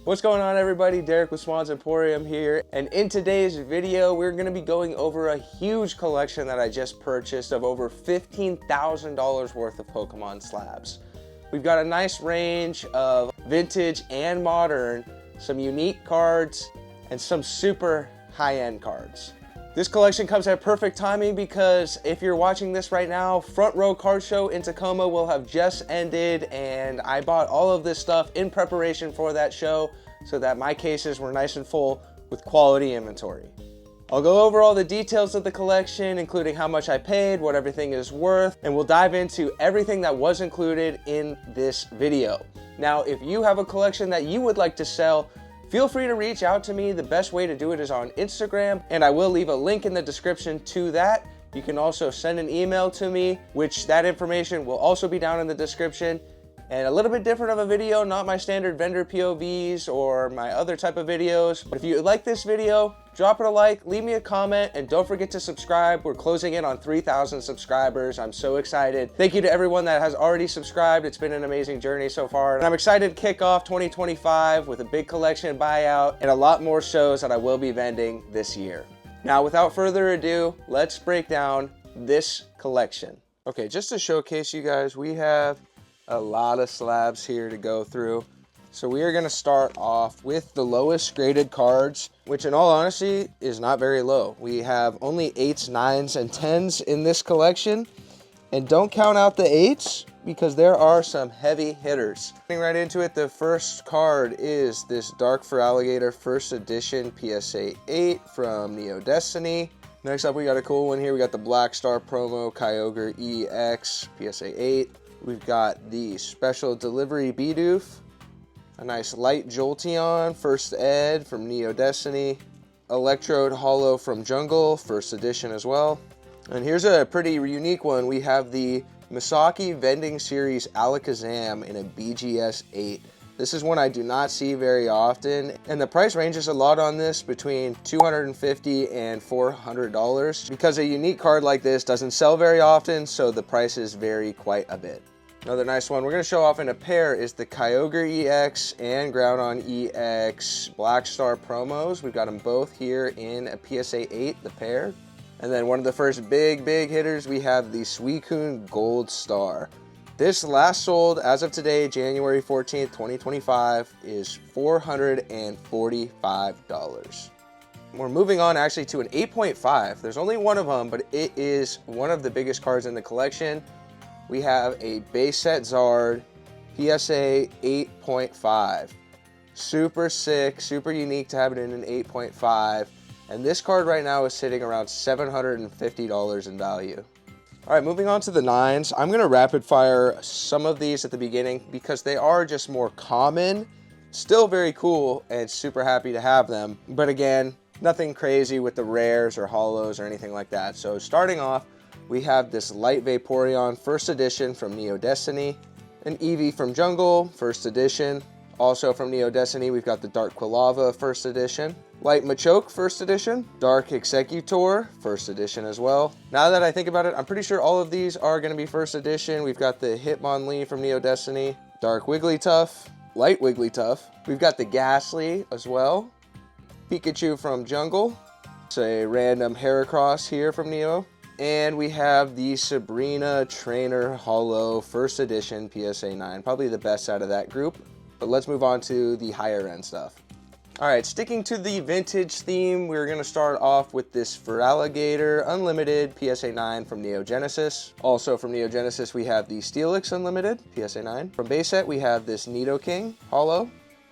What's going on, everybody? Derek with Swan's Emporium here, and in today's video we're going to be going over a huge collection that I just purchased of over $15,000 worth of Pokemon slabs. We've got a nice range of vintage and modern, some unique cards, and some super high-end cards. This collection comes at perfect timing because if you're watching this right now, Front Row Card Show in Tacoma will have just ended, and I bought all of this stuff in preparation for that show so that my cases were nice and full with quality inventory. I'll go over all the details of the collection, including how much I paid, what everything is worth, and we'll dive into everything that was included in this video. Now, if you have a collection that you would like to sell, feel free to reach out to me. The best way to do it is on Instagram, and I will leave a link in the description to that. You can also send an email to me, which that information will also be down in the description. And a little bit different of a video, not my standard vendor POVs or my other type of videos. But if you like this video, drop it a like, leave me a comment, and don't forget to subscribe. We're closing in on 3,000 subscribers. I'm so excited. Thank you to everyone that has already subscribed. It's been an amazing journey so far. And I'm excited to kick off 2025 with a big collection buyout and a lot more shows that I will be vending this year. Now, without further ado, let's break down this collection. Okay, just to showcase you guys, we have a lot of slabs here to go through. So we are going to start off with the lowest graded cards, which in all honesty is not very low. We have only 8s, 9s, and 10s in this collection. And don't count out the 8s because there are some heavy hitters. Getting right into it, the first card is this Dark for Alligator First Edition PSA 8 from Neo Destiny. Next up, we got a cool one here. We got the Black Star promo Kyogre EX PSA 8. We've got the Special Delivery Bidoof, a nice Light Jolteon, First Ed from Neo Destiny, Electrode Holo from Jungle, First Edition as well. And here's a pretty unique one. We have the Misaki Vending Series Alakazam in a BGS 8. This is one I do not see very often, and the price ranges a lot on this between $250 and $400 because a unique card like this doesn't sell very often, so the prices vary quite a bit. Another nice one we're going to show off in a pair is the Kyogre EX and Groudon EX Black Star promos. We've got them both here in a PSA 8, the pair. And then one of the first big hitters, we have the Suicune Gold Star. This last sold as of today, January 14th, 2025, is $445. We're moving on actually to an 8.5. There's only one of them, but it is one of the biggest cards in the collection. We have a base set Zard PSA 8.5. Super sick, super unique to have it in an 8.5. And this card right now is sitting around $750 in value. All right, moving on to the 9s. I'm going to rapid fire some of these at the beginning because they are just more common. Still very cool and super happy to have them. But again, nothing crazy with the rares or holos or anything like that. So starting off, we have this Light Vaporeon First Edition from Neo Destiny, an Eevee from Jungle First Edition. Also from Neo Destiny, we've got the Dark Quilava First Edition, Light Machoke First Edition, Dark Executor First Edition as well. Now that I think about it, I'm pretty sure all of these are going to be First Edition. We've got the Hitmonlee from Neo Destiny, Dark Wigglytuff, Light Wigglytuff. We've got the Ghastly as well, Pikachu from Jungle. It's a random Heracross here from Neo. And we have the Sabrina Trainer Holo First Edition PSA 9, probably the best out of that group. But let's move on to the higher end stuff. All right, sticking to the vintage theme, we're going to start off with this Feraligatr Unlimited PSA 9 from Neo Genesis. Also from Neo Genesis, we have the Steelix Unlimited PSA 9. From base set, we have this Nidoking Holo.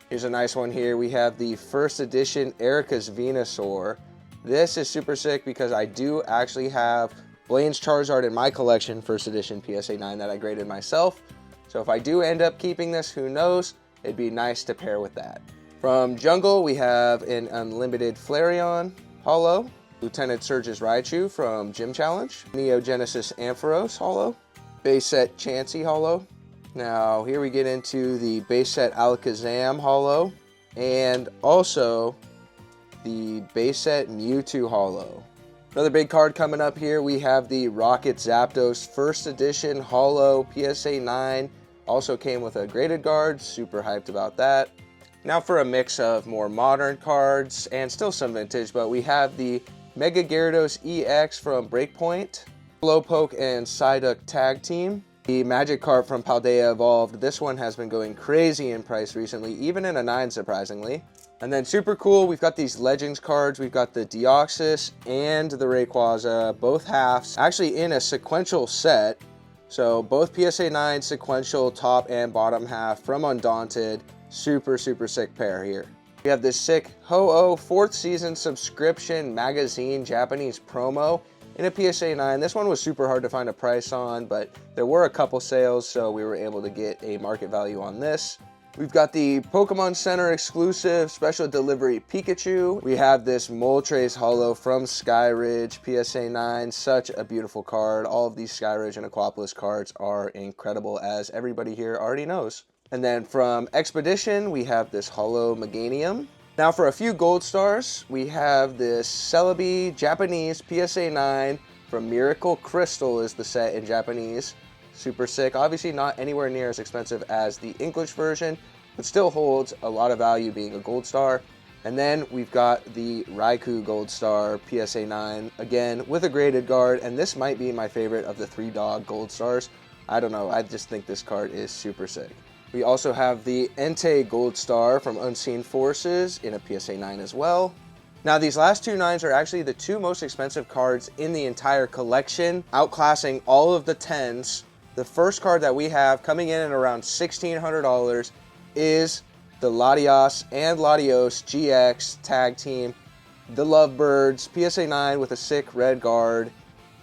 Here's a nice one here. We have the First Edition Erica's Venusaur. This is super sick because I do actually have Blaine's Charizard in my collection, First Edition PSA 9 that I graded myself. So if I do end up keeping this, who knows, it'd be nice to pair with that. From Jungle, we have an Unlimited Flareon Holo, Lieutenant Surge's Raichu from Gym Challenge, Neo Genesis Ampharos Holo, base set Chansey Holo. Now here we get into the base set Alakazam Holo, and also the base set Mewtwo Holo. Another big card coming up here, we have the Rocket Zapdos First Edition Holo PSA 9. Also came with a graded guard, super hyped about that. Now for a mix of more modern cards and still some vintage, but we have the Mega Gyarados EX from Breakpoint, Slowpoke and Psyduck Tag Team, the Magic card from Paldea Evolved. This one has been going crazy in price recently, even in a 9 surprisingly. And then super cool, we've got these Legends cards. We've got the Deoxys and the Rayquaza, both halves, actually in a sequential set. So both PSA 9 sequential top and bottom half from Undaunted. Super sick pair here. We have this sick Ho-Oh 4th season subscription magazine Japanese promo in a PSA 9. This one was super hard to find a price on, but there were a couple sales, so we were able to get a market value on this. We've got the Pokemon Center exclusive special delivery Pikachu. We have this Moltres Holo from Skyridge, PSA 9. Such a beautiful card. All of these Skyridge and Aquapolis cards are incredible, as everybody here already knows. And then from Expedition, we have this Holo Meganium. Now for a few gold stars, we have this Celebi Japanese PSA 9 from Miracle Crystal is the set in Japanese. Super sick. Obviously not anywhere near as expensive as the English version, but still holds a lot of value being a gold star. And then we've got the Raikou Gold Star PSA 9, again with a graded guard, and this might be my favorite of the 3 dog gold stars. I don't know, I just think this card is super sick. We also have the Entei Gold Star from Unseen Forces in a PSA 9 as well. Now these last 2 9s are actually the 2 most expensive cards in the entire collection, outclassing all of the 10s. The first card that we have coming in at around $1,600 is the Latios and Latios GX Tag Team, the Lovebirds, PSA 9 with a sick red guard.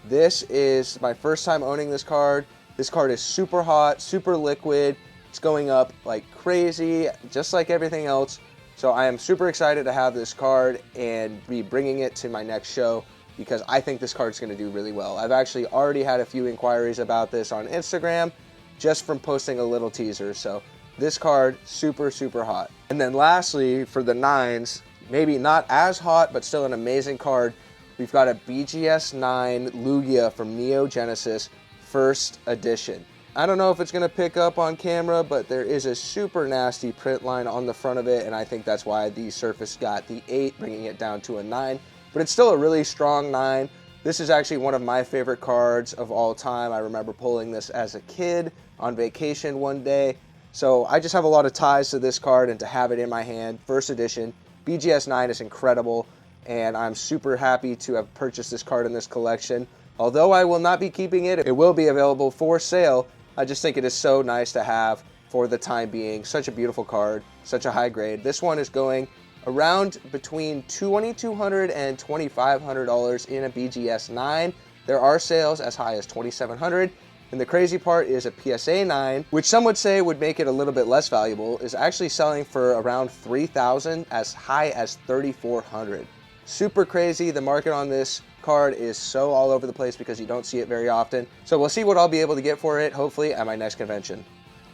This is my first time owning this card. This card is super hot, super liquid. It's going up like crazy, just like everything else. So I am super excited to have this card and be bringing it to my next show because I think this card's going to do really well. I've actually already had a few inquiries about this on Instagram just from posting a little teaser. So this card, super hot. And then lastly, for the 9s, maybe not as hot, but still an amazing card, we've got a BGS 9 Lugia from Neo Genesis First Edition. I don't know if it's going to pick up on camera, but there is a super nasty print line on the front of it, and I think that's why the Surface got the 8, bringing it down to a 9. But it's still a really strong 9. This is actually one of my favorite cards of all time. I remember pulling this as a kid on vacation one day. So I just have a lot of ties to this card, and to have it in my hand, First Edition, BGS 9 is incredible, and I'm super happy to have purchased this card in this collection. Although I will not be keeping it, it will be available for sale. I just think it is so nice to have for the time being. Such a beautiful card, such a high grade. This one is going around between $2,200 and $2,500 in a BGS 9. There are sales as high as $2,700. And the crazy part is a PSA 9, which some would say would make it a little bit less valuable, is actually selling for around $3,000 as high as $3,400. Super crazy. The market on this card is so all over the place because you don't see it very often. So we'll see what I'll be able to get for it, hopefully at my next convention.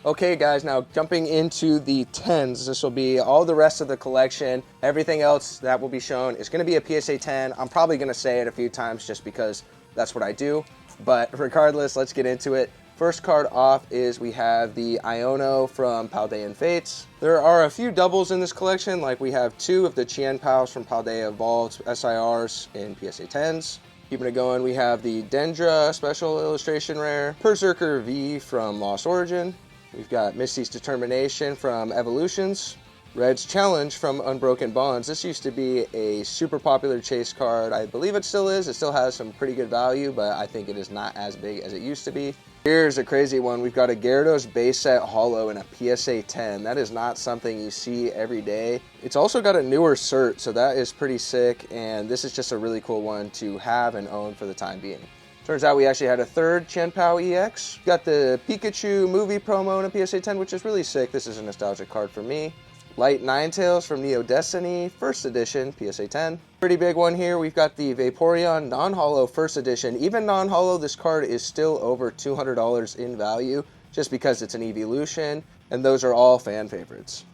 Okay guys, now jumping into the 10s, this will be all the rest of the collection. Everything else that will be shown is going to be a PSA 10. I'm probably going to say it a few times just because that's what I do. But regardless, let's get into it. First card off is we have the Iono from Paldean Fates. There are a few doubles in this collection, like we have 2 of the Chien Paos from Paldea Evolved SIRs in PSA 10s. Keeping it going, we have the Dendra Special Illustration Rare, Berserker V from Lost Origin. We've got Misty's Determination from Evolutions, Red's Challenge from Unbroken Bonds. This used to be a super popular chase card. I believe it still is. It still has some pretty good value, but I think it is not as big as it used to be. Here's a crazy one. We've got a Gyarados base set holo in a PSA 10. That is not something you see every day. It's also got a newer cert, so that is pretty sick, and this is just a really cool one to have and own for the time being. Turns out we actually had a third Chien Pao EX. Got the Pikachu movie promo in a PSA 10, which is really sick. This is a nostalgic card for me. Light Ninetales from Neo Destiny, First Edition, PSA 10. Pretty big one here. We've got the Vaporeon non-holo First Edition. Even non-holo, this card is still over $200 in value, just because it's an evolution, and those are all fan favorites.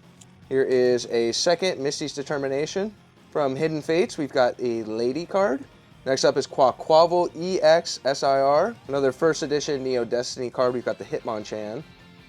Here is a second Misty's Determination. From Hidden Fates, we've got a Lady card. Next up is Quaquaval EX SIR. Another First Edition Neo Destiny card. We've got the Hitmonchan.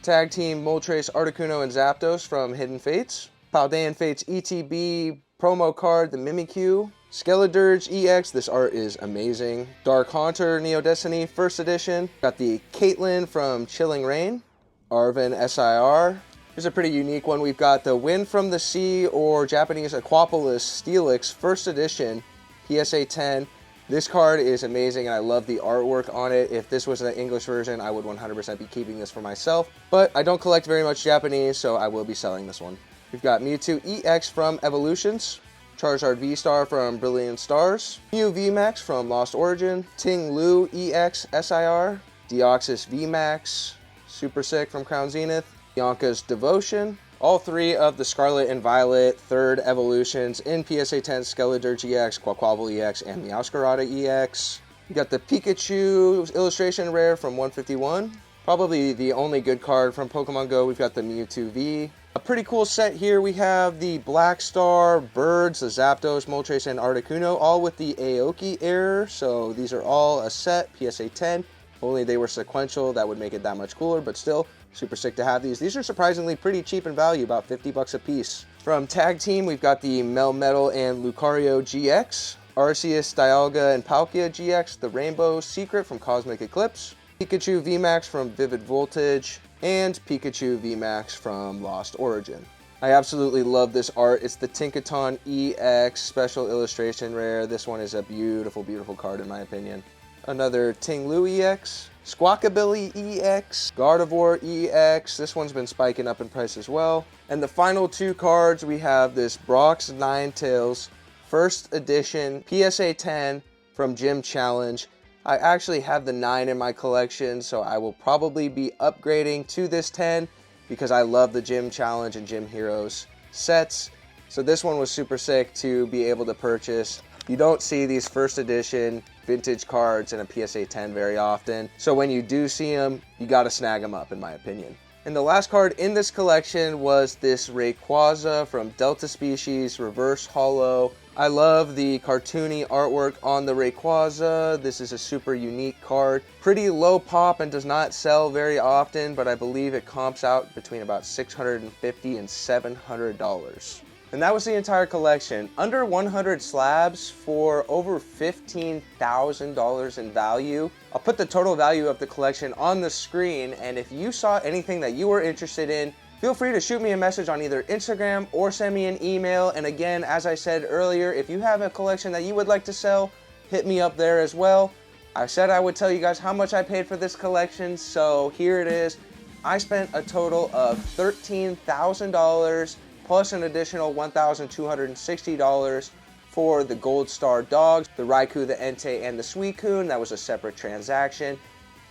Tag Team Moltres, Articuno, and Zapdos from Hidden Fates. Paldean Fates ETB promo card, the Mimikyu. Skeledirge EX, this art is amazing. Dark Haunter Neo Destiny, first edition. Got the Caitlyn from Chilling Reign. Arven SIR. Here's a pretty unique one. We've got the Wind from the Sea, or Japanese Aquapolis Steelix, first edition, PSA 10. This card is amazing and I love the artwork on it. If this was an English version, I would 100% be keeping this for myself. But I don't collect very much Japanese, so I will be selling this one. We've got Mewtwo EX from Evolutions. Charizard V-Star from Brilliant Stars. Mew VMAX from Lost Origin. Ting Lu EX SIR. Deoxys VMAX. Super Sick from Crown Zenith. Bianca's Devotion. All three of the Scarlet and Violet third evolutions in PSA 10 Skeledirge EX, Quaquaval EX, and Meowscarada EX. You got the Pikachu illustration rare from 151. Probably the only good card from Pokemon Go. We've got the Mewtwo V. A pretty cool set here. We have the Black Star, Birds, the Zapdos, Moltres, and Articuno, all with the Aoki error. So these are all a set, PSA 10. Only they were sequential, that would make it that much cooler, but still, super sick to have these. These are surprisingly pretty cheap in value, about 50 bucks a piece. From Tag Team, we've got the Melmetal and Lucario GX, Arceus, Dialga, and Palkia GX, the Rainbow Secret from Cosmic Eclipse, Pikachu VMAX from Vivid Voltage, and Pikachu VMAX from Lost Origin. I absolutely love this art. It's the Tinkaton EX special illustration rare. This one is a beautiful, beautiful card in my opinion. Another Ting Lu EX, Squawkabilly EX, Gardevoir EX. This one's been spiking up in price as well. And the final two cards, we have this Brock's Ninetales first edition PSA 10 from Gym Challenge. I actually have the 9 in my collection, so I will probably be upgrading to this 10 because I love the Gym Challenge and Gym Heroes sets. So this one was super sick to be able to purchase. You don't see these first edition vintage cards in a PSA 10 very often. So when you do see them, you gotta snag them up in my opinion. And the last card in this collection was this Rayquaza from Delta Species Reverse Holo. I love the cartoony artwork on the Rayquaza. This is a super unique card. Pretty low pop and does not sell very often, but I believe it comps out between about $650 and $700. And that was the entire collection. Under 100 slabs for over $15,000 in value. I'll put the total value of the collection on the screen, and if you saw anything that you were interested in, feel free to shoot me a message on either Instagram or send me an email. And again, as I said earlier, if you have a collection that you would like to sell, hit me up there as well. I said I would tell you guys how much I paid for this collection, so here it is. I spent a total of $13,000 plus an additional $1,260 for the Gold Star dogs, the Raikou, the Entei, and the Suicune. That was a separate transaction,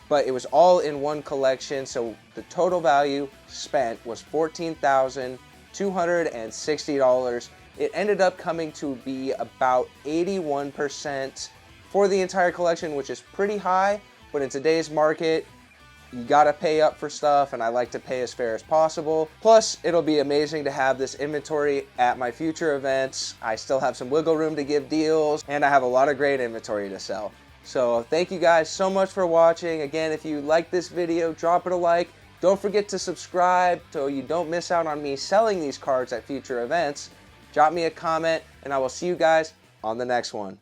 but it was all in one collection, so the total value spent was $14,260. It ended up coming to be about 81% for the entire collection, which is pretty high, but in today's market, you gotta pay up for stuff, and I like to pay as fair as possible. Plus, it'll be amazing to have this inventory at my future events. I still have some wiggle room to give deals, and I have a lot of great inventory to sell. So thank you guys so much for watching. Again, if you like this video, drop it a like. Don't forget to subscribe so you don't miss out on me selling these cards at future events. Drop me a comment, and I will see you guys on the next one.